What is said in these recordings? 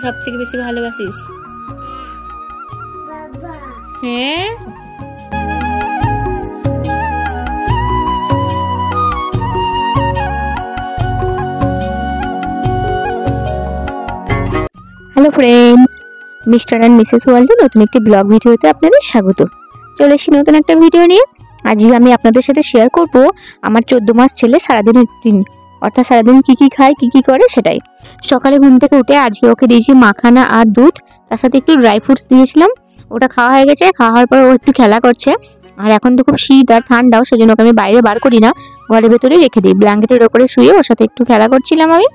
সবথেকে বেশি ভালোবাসিস? হ্যাঁ, hello friends, mister and Mrs ওয়ার্ল্ডের নতুন একটি ব্লগ ভিডিওতে আপনাদের স্বাগত। চলে এসেছি নতুন একটা ভিডিও নিয়ে। আজকে আমি আপনাদের সাথে শেয়ার করব আমার 14 মাস ছেলে সারাদিনের রুটিন, অর্থাৎ সারাদিন কী কী খায়, কী কী করে সেটাই। সকালে ঘুম থেকে উঠে আজকে ওকে দিয়েছি মাখানা আর দুধ, তার সাথে একটু ড্রাই ফ্রুটস দিয়েছিলাম। ওটা খাওয়া হয়ে গেছে। খাওয়ার পর ও একটু খেলা করছে। আর এখন তো খুব শীত আর ঠান্ডাও, সেজন্য ওকে আমি বাইরে বার করি না, ঘরের ভেতরে রেখে দিই। ব্ল্যাঙ্কেটের ওপরে শুয়ে ওর সাথে একটু খেলা করছিলাম আমি,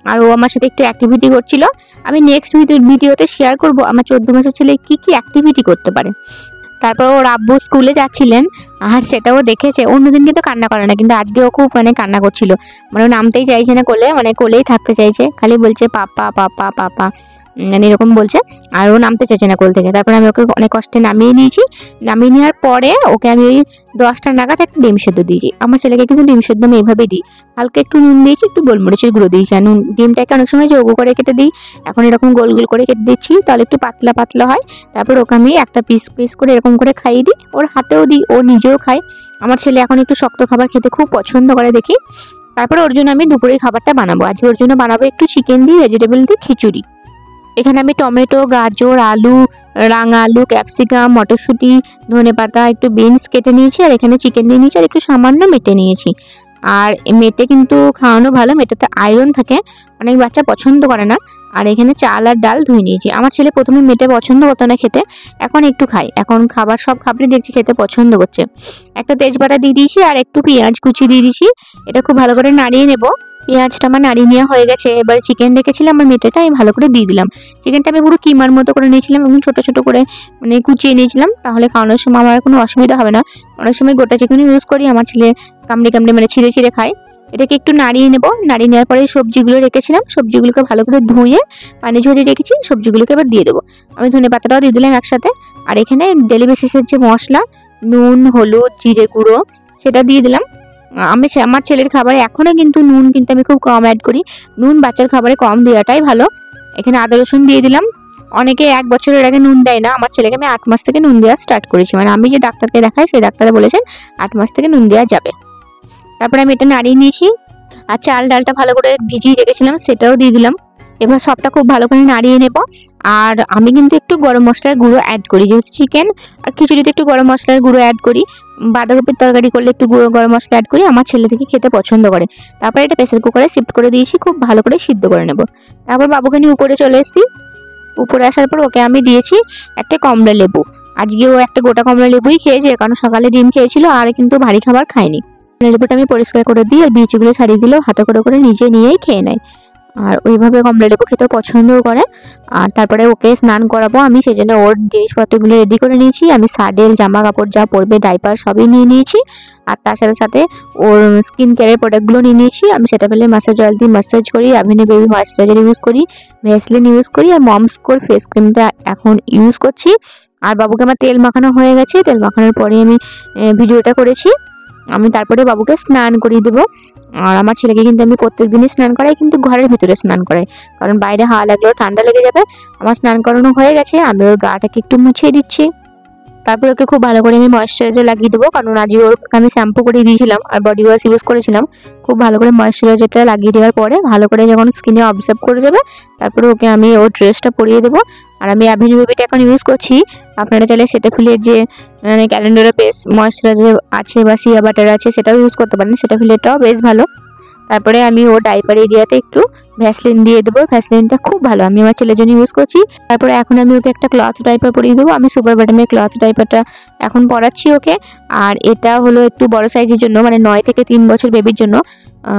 আর ও আমার সাথে একটু অ্যাক্টিভিটি করছিল। আমি নেক্সট ভিডিওতে শেয়ার করব আমার 14 মাসের ছেলে কি কি অ্যাক্টিভিটি করতে পারে। তারপর ওর আব্বু স্কুলে যাচ্ছিলেন, আর সেটাও দেখেছে। অন্যদিন কিন্তু কান্না করে না, কিন্তু আজকে ও খুব কান্না করছিল। ও নামতেই চাইছে না কোলে, কোলেই থাকতে চাইছে, খালি বলছে পাপা পাপা পাপা, এরকম বলছে। আর ও নামতে চাইছে না কোল থেকে। তারপরে আমি ওকে অনেক কষ্টে নামিয়ে নিয়েছি। নামিয়ে নেওয়ার পরে ওকে আমি ওই 10টা নাগাদ একটা ডিম সেদ্ধ দিয়েছি। আমার ছেলেকে কিন্তু ডিম সেদ্ধ আমি এইভাবে দিই, হালকা একটু নুন দিয়েছি, একটু গোলমরিচের গুঁড়ো দিয়েছি। আর ডিমটাকে অনেক সময় যোগ করে কেটে দিই, এখন এরকম গোল গোল করে কেটে দিচ্ছি, তাহলে একটু পাতলা পাতলা হয়। তারপর ওকে আমি একটা পিস পিস করে এরকম করে খাইয়ে দিই, ওর হাতেও দিই, ও নিজেও খায়। আমার ছেলে এখন একটু শক্ত খাবার খেতে খুব পছন্দ করে দেখি। তারপর ওর জন্য আমি দুপুরের খাবারটা বানাবো। আজকে ওর জন্য বানাবো একটু চিকেন দিয়ে ভেজিটেবল দিয়ে খিচুড়ি। এখানে আমি টমেটো, গাজর, আলু, রাঙা আলু, ক্যাপসিকাম, মটরশুঁটি, ধনেপাতা, একটু বিনস কেটে নিয়েছি। আর এখানে চিকেন নিয়ে নিয়েছি, আর একটু সামান্য মেটে নিয়েছি। আর মেটে কিন্তু খাওয়ানো ভালো, মেটেতে আয়রন থাকে, অনেক বাচ্চা পছন্দ করে না। আর এখানে চাল আর ডাল ধুয়ে নিয়েছি। আমার ছেলে প্রথমে মেটে পছন্দ করতো না খেতে, এখন একটু খায়। এখন সব খাবারই দেখছি খেতে পছন্দ করছে। একটা তেজপাতা দিয়ে দিয়েছি, আর একটু পেঁয়াজ কুচি দিয়ে দিয়েছি। এটা খুব ভালো করে নাড়িয়ে নেব। পেঁয়াজটা আমার নাড়িয়ে নেওয়া হয়ে গেছে। এবারে চিকেন রেখেছিলাম আর মেটেটা আমি ভালো করে দিয়ে দিলাম। চিকেনটা আমি পুরো কিমার মতো করে নিয়েছিলাম এবং ছোট ছোট করে কুচিয়ে নিয়েছিলাম, তাহলে খাওয়ানোর সময় আমার কোনো অসুবিধা হবে না। অনেক সময় গোটা চিকেন ইউজ করি, আমার ছেলে কামড়ে কামড়ে ছিঁড়ে ছিঁড়ে খায়। এটাকে একটু নাড়িয়ে নেব। নাড়িয়ে নেওয়ার পরে সবজিগুলো রেখেছিলাম, সবজিগুলোকে ভালো করে ধুয়ে পানি ঝরিয়ে রেখেছি। সবজিগুলোকে এবার দিয়ে দেবো। আমি ধনেপাতাটাও দিয়ে দিলাম একসাথে। আর এখানে ডেলি বেসিসের যে মশলা, নুন, হলুদ, জিরে গুঁড়ো, সেটা দিয়ে দিলাম। আমার ছেলের খাবারে এখনও কিন্তু নুন কিন্তু আমি খুব কম অ্যাড করি। নুন বাচ্চার খাবারে কম দেওয়াটাই ভালো। এখানে আদা রসুন দিয়ে দিলাম। অনেকে 1 বছরের আগে নুন দেয় না, আমার ছেলেকে আমি 8 মাস থেকে নুন দেওয়া স্টার্ট করেছি। আমি যে ডাক্তারকে দেখাই, সেই ডাক্তারে বলেছেন 8 মাস থেকে নুন দেওয়া যাবে। তারপরে আমি এটা নাড়িয়ে নিয়েছি। আর চাল ডালটা ভালো করে ভিজিয়ে রেখেছিলাম, সেটাও দিয়ে দিলাম। এবার সবটা খুব ভালো করে নাড়িয়ে নেব। আর আমি কিন্তু একটু গরম মশলার গুঁড়ো অ্যাড করি, যেহেতু চিকেন আর খিচুড়িতে একটু গরম মশলার গুঁড়ো অ্যাড করি। বাঁধাকপির তরকারি করলে একটু গরম মশলা অ্যাড করি, আমার ছেলে থেকে খেতে পছন্দ করে। তারপরে এটা প্রেসার কুকারে শিফট করে দিয়েছি, খুব ভালো করে সিদ্ধ করে নেব। তারপর বাবুকে নিয়ে উপরে চলে এসেছি। উপরে আসার পর ওকে আমি দিয়েছি একটা কমলা লেবু। আজকে ও একটা গোটা কমলা লেবুই খেয়েছে, কারণ সকালে ডিম খেয়েছিল, আর কিন্তু ভারী খাবার খায়নি। লেবুটা আমি পরিষ্কার করে দিই, আর বীজগুলো ছাড়িয়ে দিলেও হাতে করে করে নিজে নিয়েই খেয়ে নেয়। আর ওইভাবে কমলা লেবু খেতেও পছন্দও করে। আর তারপরে ওকে স্নান করাবো আমি, সেই জন্য ওর জিনিসপত্রগুলো রেডি করে নিয়েছি। আমি সাডেল, জামা কাপড় যা পরবে, ডাইপার সবই নিয়ে নিয়েছি। আর তার সাথে সাথে ওর স্কিন কেয়ারের প্রোডাক্টগুলো নিয়ে নিয়েছি। আমি সেটা পেলে ম্যাসাজ অয়েল দিয়ে ম্যাসাজ করি, অ্যাভিনি বেবি ময়েশ্চারাইজার ইউজ করি, ভ্যাসলিন ইউজ করি, আর মমস কোর ফেস ক্রিমটা এখন ইউজ করছি। আর বাবুকে আমার তেল মাখানো হয়ে গেছে। তেল মাখানোর পরে আমি ভিডিওটা করেছি। আমি তারপরে বাবুকে স্নান করিয়ে দেবো। আর আমার ছেলেকে কিন্তু আমি প্রত্যেকদিনই স্নান করাই, কিন্তু ঘরের ভিতরে স্নান করাই, কারণ বাইরে হাওয়া লাগলেও ঠান্ডা লেগে যাবে। আমার স্নান করানো হয়ে গেছে, আমি ওর গাটাকে একটু মুছিয়ে দিচ্ছি। তারপর ওকে খুব ভালো করে আমি ময়েশ্চারাইজার লাগিয়ে দেবো, কারণ আজকে ওর আমি শ্যাম্পু করে দিয়েছিলাম আর বডি ওয়াশ ইউজ করেছিলাম। খুব ভালো করে ময়েশ্চারাইজারটা লাগিয়ে দেওয়ার পরে ভালো করে যখন স্কিনে অবজার্ভ করে যাবে, তারপরে ওকে আমি ওর ড্রেসটা পরিয়ে দেবো। আর আমি অ্যাভিনি বেবিটা এখন ইউজ করছি। আপনারা চাইলে সেটাফিলের যে ক্যালেন্ডারের বেস ময়েশ্চারাইজার আছে বা সিয়া বাটার আছে, সেটাও ইউজ করতে পারেন, সেটাফিলেরটাও বেশ ভালো। তারপরে আমি ও ডাইপার এরিয়াতে একটু ভ্যাসলিন দিয়ে দেবো। ভ্যাসলিনটা খুব ভালো, আমি আমার ছেলের জন্য ইউজ করছি। তারপরে এখন আমি ওকে একটা ক্লথ ডাইপার পরিয়ে দেবো। আমি সুপার বটমের ক্লথ ডাইপারটা এখন পরাচ্ছি ওকে। আর এটা হলো একটু বড় সাইজের জন্য, 9 থেকে 3 বছর বেবির জন্য।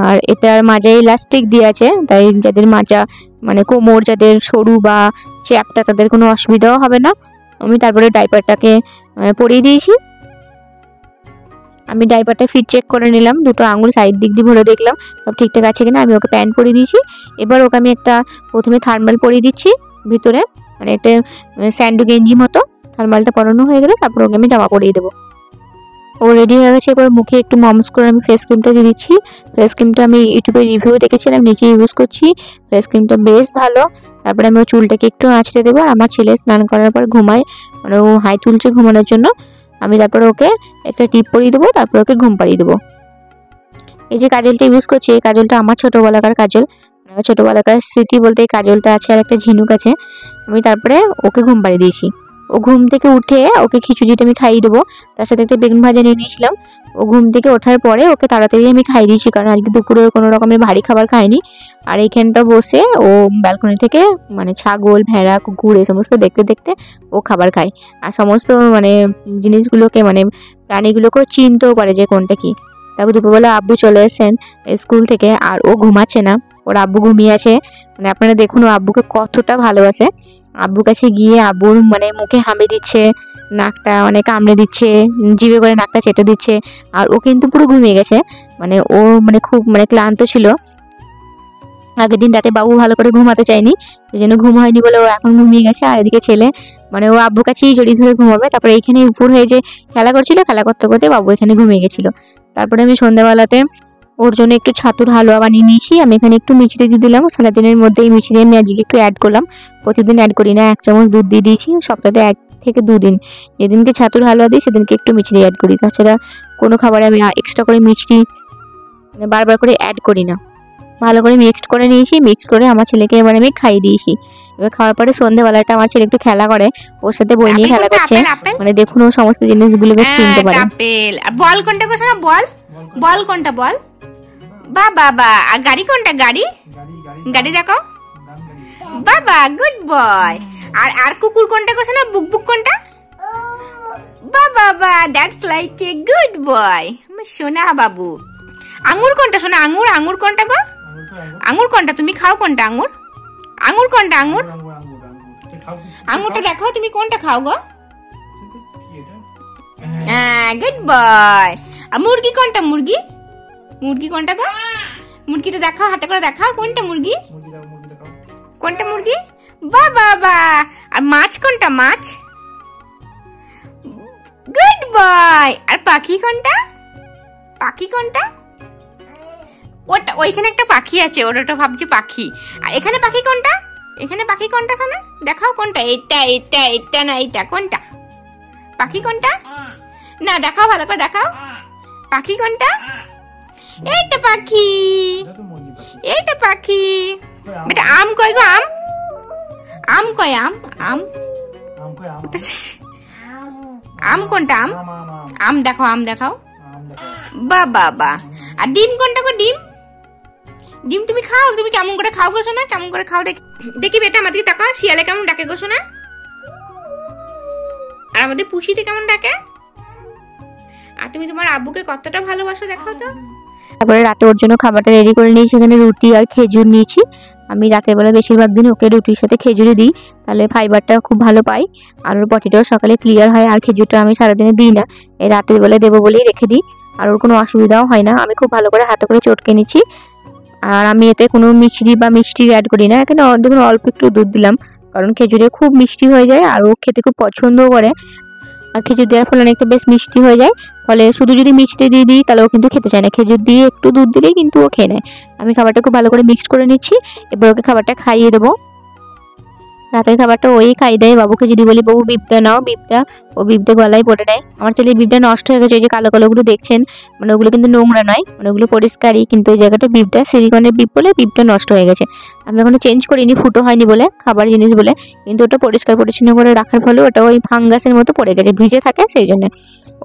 আর এটার মাজায় ইলাস্টিক দিয়ে আছে, তাই যাদের মাজা কোমর যাদের সরু বা চ্যাপটা, তাদের কোনো অসুবিধাও হবে না। আমি তারপরে ডাইপারটাকে পরিয়ে দিয়েছি। আমি ডাইপারটা ফিট চেক করে নিলাম, দুটো আঙুল সাইড দিক দিয়ে ভরে দেখলাম সব ঠিকঠাক আছে কিনা। আমি ওকে প্যান্ট পরিয়ে দিয়েছি। এবার ওকে আমি প্রথমে থার্মাল পরিয়ে দিচ্ছি ভিতরে, একটা স্যান্ডো গেঞ্জি মতো। থার্মালটা পরানো হয়ে গেলে তারপর ওকে আমি জামা পরিয়ে দেবো। ও রেডি হয়ে গেছে। এবার মুখে একটু মামস করে আমি ফেস ক্রিমটা দিয়ে দিচ্ছি। ফেস ক্রিমটা আমি ইউটিউবে রিভিউ দেখেছিলাম, নিজে ইউজ করছি। ফেস ক্রিমটা বেশ ভালো। তারপরে আমি ওর চুলটাকে একটু আঁচড়ে দেবো। আর আমার ছেলে স্নান করার পর ঘুমায়, মানে ও হাই তুলছে ঘুমানোর জন্য। আমি তারপরে ওকে একটা টিপ পরিয়ে দেবো, তারপরে ওকে ঘুম পাড়িয়ে দেবো। এই যে কাজলটা ইউজ করছি, এই কাজলটা আমার ছোটোবেলাকার কাজল, মানে ছোটোবেলাকার স্মৃতি বলতে এই কাজলটা আছে আর একটা ঝিনুক আছে। আমি তারপরে ওকে ঘুম পাড়িয়ে দিয়েছি। ও ঘুম থেকে উঠে ওকে খিচুড়িটা আমি খাইয়ে দেবো, তার সাথে একটা বেগুন ভাজা নিয়ে নিয়েছিলাম। ও ঘুম থেকে ওঠার পরে ওকে তাড়াতাড়ি আমি খাইয়ে দিয়েছি, কারণ আজকে দুপুরে কোনো রকমের ভারী খাবার খায়নি। আর এইখানটা বসে ও ব্যালকনি থেকে মানে ছাগল, ভেড়া, কুকুর এই সমস্ত দেখতে দেখতে ও খাবার খায়। আর সমস্ত মানে জিনিসগুলোকে মানে প্রাণীগুলোকেও চিনতেও পারে যে কোনটা কি। তারপর দুপুরবেলা আব্বু চলে এসেছেন স্কুল থেকে, আর ও ঘুমাচ্ছে না, ওর আব্বু ঘুমিয়ে আছে। মানে আপনারা দেখুন ও আব্বুকে কতটা ভালোবাসে। আব্বুর কাছে গিয়ে আব্বুর মানে মুখে হামি দিচ্ছে, নাকটা মানে কামড়ে দিচ্ছে, জিভে করে নাকটা চেটে দিচ্ছে। আর ও কিন্তু পুরো ঘুমিয়ে গেছে, মানে ও মানে খুব মানে ক্লান্ত ছিল। আগের দিন রাতে বাবু ভালো করে ঘুমাতে চায়নি, সেই জন্য ঘুম হয়নি বলে ও এখন ঘুমিয়ে গেছে। আর এদিকে ছেলে মানে ও আব্বুর কাছেই জড়িয়ে ধরে ঘুমাবে। তারপরে এইখানে উপর হয়ে যে খেলা করছিল, খেলা করতে করতে বাবু এখানে ঘুমিয়ে গেছিলো। তারপরে আমি সন্ধ্যাবেলাতে ওর জন্য একটু ছাতুর হালুয়া বানিয়ে নিয়েছি। আমি এখানে একটু মিছরি দিয়ে দিলাম, সারাদিনের মধ্যে এই মিছরি আমি আজকে একটু অ্যাড করলাম, প্রতিদিন অ্যাড করি না। 1 চামচ দুধ দিয়ে দিয়েছি, সপ্তাহে 1 থেকে 2 দিন। যেদিনকে ছাতুর হালুয়া দিই সেদিনকে একটু মিছরি অ্যাড করি, তাছাড়া কোনো খাবারে আমি এক্সট্রা করে মিছরি মানে বারবার করে অ্যাড করি না। ভালো করে মিক্সড করে নিয়েছি, মিক্স করে আমার ছেলেকে এবার আমি খাইয়ে দিয়েছি। এবার খাওয়ার পরে সন্ধ্যেবেলাটা আমার ছেলে একটু খেলা করে, ওর সাথে বই নিয়ে খেলা করছে। মানে দেখুন ও সমস্ত জিনিসগুলো বেশ চিনতে পারে। আপেল আর বল কোনটা কোস না, বল বল কোনটা, বল বা বাবা। আর গাড়ি কোনটা, গাড়ি গাড়ি দেখো বাবা, গুড বয়। আর আর কুকুর কোনটা কোস না, বুক বুক কোনটা, বা বাবা, that's like a good boy, আমার সোনা বাবু। আঙ্গুর কোনটা সোনা, আঙ্গুর, আঙ্গুর কোনটা গো, আঙ্গুর কোনটা, তুমি খাও কোনটা আঙ্গুর, আঙ্গুর কোনটা, আঙ্গুর, আঙ্গুরটা দেখো তুমি কোনটা খাও গো। হ্যাঁ, গুড বয়। আর মুরগি কোনটা, মুরগি, মুরগি কোনটা গো, মুরগিটা দেখাও, হাতে করে দেখাও কোনটা মুরগি, কোনটা মুরগি, বা বাবা। আর মাছ কোনটা, মাছ, গুড বয়। আর পাখি কোনটা, পাখি কোনটা, ওটা ওইখানে একটা পাখি আছে, ওটা ভাবছি পাখি। আর এখানে পাখি কোনটা, এখানে পাখি কোনটা শোনা, দেখাও কোনটা, এটা এটা এটা না এটা কোনটা, পাখি কোনটা, না দেখাও ভালো করে দেখাও, পাখি কোনটা, এইটা পাখি, এইটা পাখি। বেটা আম কই গো, আম, আম কই, আম, আম, আম কোনটা, আম, আম দেখাও, আম দেখাও, বা বাবা। আর ডিম কোনটা গো, ডিম, ডিম তুমি খাও, তুমি কেমন করে খাও গো সোনা, কেমন করে খাও দেখি, দেখি বেটা আমাদের তাকাও, শিয়ালে কেমন ডাকে গো সোনা, আর আমাদের পুষিতে কেমন ডাকে। আর তুমি তোমার আব্বুকে কতটা ভালোবাসো দেখাও তো। তারপরে রাতে ওর জন্য খাবারটা রেডি করে নিয়েছি, এখানে রুটি আর খেজুর নিয়েছি। আমি রাতের বেলা বেশিরভাগ দিন ওকে রুটির সাথে খেজুরি দিই, তাহলে ফাইবারটা খুব ভালো পাই। আর ওর পটিটাও সকালে ক্লিয়ার হয়। আর খেজুরটা আমি সারাদিনে দিই না, এই রাতের বেলা দেবো বলেই রেখে দিই। আর ওর কোনো অসুবিধাও হয় না। আমি খুব ভালো করে হাতে করে চটকে নিচ্ছি। আর আমি এতে কোনো মিছরি বা মিষ্টি অ্যাড করি না, এখানে দেখুন অল্প একটু দুধ দিলাম, কারণ খেজুরে খুব মিষ্টি হয়ে যায় আর ও খেতে খুব পছন্দও করে। আর খেজুর দেওয়ার ফলে অনেকটা বেশ মিষ্টি হয়ে যায়, ফলে শুধু যদি মিষ্টি দিয়ে দিই তাহলে ও কিন্তু খেতে চায় না, খেজুর দিয়ে একটু দুধ দিলেই কিন্তু ও খেয়ে নেয়। আমি খাবারটা খুব ভালো করে মিক্স করে নিচ্ছি, এবার ওকে খাবারটা খাইয়ে দেবো। রাতের খাবারটা ওই খাই দেয়। বাবুকে যদি বলি বাবু বিপটা নাও, বিপটা, ও বিপটা গলায় পড়ে নেয়। আমার ছেলে বিপটা নষ্ট হয়ে গেছে, ওই যে কালো কালোগুলো দেখছেন, মানে ওগুলো কিন্তু নোংরা নয়, মানে ওগুলো পরিষ্কারই, কিন্তু ওই জায়গাটা বিপটা সিলিকনের বিপ বলে বিপটা নষ্ট হয়ে গেছে। আমি এখনো চেঞ্জ করিনি, ফুটো হয়নি বলে, খাবার জিনিস বলে, কিন্তু ওটা পরিষ্কার পরিচ্ছন্ন করে রাখার ফলে ওটা ওই ফাঙ্গাসের মতো পড়ে গেছে, ভিজে থাকে, সেই জন্য।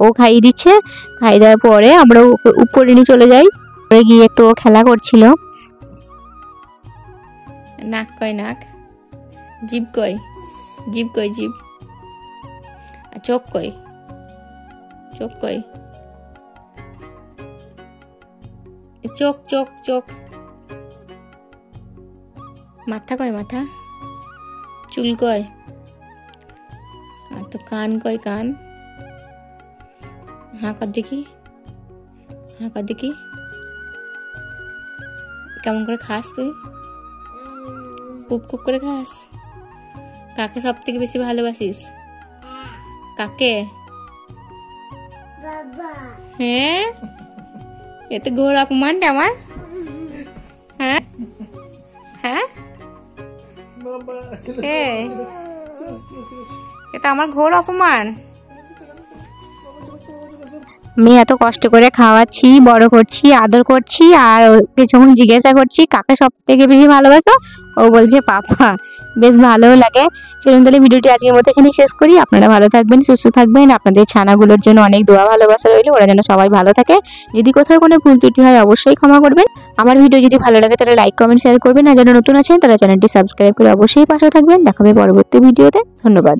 ও খাইয়ে দিচ্ছে, খাইয়ে দেওয়ার পরে আমরা উপরে নিয়ে চলে যাই। পরে গিয়ে একটু ও খেলা করছিল। নাক কয় নাক, জিভ কই, জিভ কই, জিভ। আর চোখ কই, চোখ কই, চোখ চোখ চোখ। মাথা কয়, মাথা, চুল কয়, আর তো কান কয়, কান। হাঁ কর দেখি, হাঁ কর দেখি, কেমন করে খাস তুই, কুপ কুপ করে খাস। কাকে সব থেকে বেশি ভালোবাসিস, কাকে, বাবা। হ্যাঁ এতে ঘোর অপমানটা আমার। হ্যাঁ হ্যাঁ এটা আমার ঘোর অপমান। আমি এত কষ্ট করে খাওয়াচ্ছি, বড় করছি, আদর করছি, আর ওকে যখন জিজ্ঞাসা করছি কাকে সব থেকে বেশি ভালোবাসো, ও বলছে পাপা। বেশ ভালোও লাগে। চলুন তাহলে ভিডিওটি আজকের মতো এখানে শেষ করি। আপনারা ভালো থাকবেন, সুস্থ থাকবেন। আপনাদের ছানাগুলোর জন্য অনেক দোয়া ভালোবাসা রইল, ওরা যেন সবাই ভালো থাকে। যদি কোথাও কোনো ভুল ত্রুটি হয় অবশ্যই ক্ষমা করবেন। আমার ভিডিও যদি ভালো লাগে তাহলে লাইক, কমেন্ট, শেয়ার করবেন। আর যারা নতুন আছেন তারা চ্যানেলটি সাবস্ক্রাইব করে অবশ্যই পাশে থাকবেন। দেখা হবে পরবর্তী ভিডিওতে। ধন্যবাদ।